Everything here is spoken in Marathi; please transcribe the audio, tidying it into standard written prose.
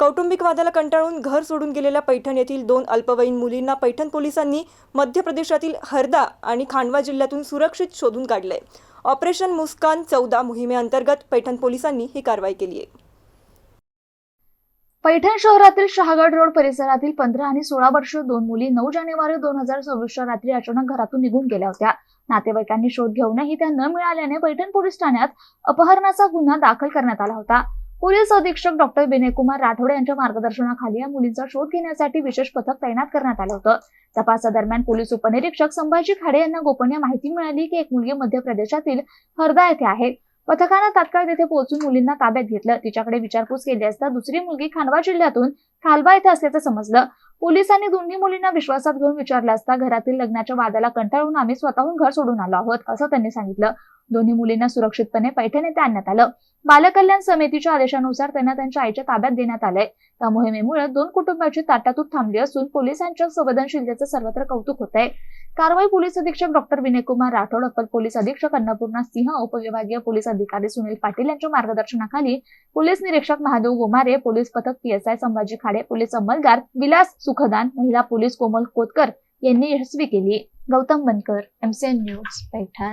कौटुंबिक वादाला कंटाळून घर सोडून गेलेल्या पैठण येथील 2 अल्पवयीन मुलींना पैठण पोलिसांनी मध्य प्रदेशातील हरदा आणि खांडवा जिल्ह्यातून सुरक्षित शोधून काढले। ऑपरेशन मुस्कान 14 मोहिमेअंतर्गत पैठण पोलिसांनी ही कारवाई केली आहे। पैठण शहरातील शहागड रोड परिसरातील 15 आणि 16 वर्षीय 2 मुली 9 जानेवारी 2024 रात्री अचानक घरातून निघून गेल्या होत्या। नातेवाईकांनी शोध घेऊनही त्या न मिळाल्याने पैठण पोलीस ठाण्यात अपहरणाचा गुन्हा दाखल करण्यात आला होता। पोलीस अधीक्षक डॉक्टर विनयकुमार राठोड यांच्या मार्गदर्शनाखाली या मुलींचा शोध घेण्यासाठी विशेष पथक तैनात करण्यात आलं होतं। तपासादरम्यान पोलीस उपनिरीक्षक संभाजी खाडे यांना गोपनीय माहिती मिळाली की एक मुलगी मध्य प्रदेशातील हरदा येथे आहे। पथकाने तात्काळ तेथे पोहोचून मुलींना ताब्यात घेतलं। तिच्याकडे विचारपूस केली असता दुसरी मुलगी खांडवा जिल्ह्यातून खालवा येथे असल्याचं समजलं। पोलिसांनी दोन्ही मुलींना विश्वासात घेऊन विचारलं असता घरातील लग्नाच्या वादाला कंटाळून आम्ही स्वतःहून घर सोडून आलो आहोत असं त्यांनी सांगितलं। दोन्ही मुलींना सुरक्षितपणे पैठण येथे आणण्यात आलं। बालकल्याण समितीच्या आदेशानुसार त्यांना त्यांच्या आईच्या ताब्यात देण्यात आलंय। या मोहिमेमुळे 2 कुटुंबाची ताटातूट थांबली असून पोलिसांच्या संवेदनशीलतेचं सर्वत्र कौतुक होत आहे। कारवाई पोलीस अधीक्षक डॉक्टर विनयकुमार राठोड, अप्पर पोलीस अधीक्षक अन्नपूर्णा सिंह, उपविभागीय पोलीस अधिकारी सुनील पाटील यांच्या मार्गदर्शनाखाली पोलीस निरीक्षक महादेव गोमारे, पोलीस पथक PSI संभाजी खाडे, पोलीस अंमलदार विलास सुखदान, महिला पोलीस कोमल कोतकर यांनी यशस्वी केली। गौतम बनकर, MCN न्यूज, पैठण।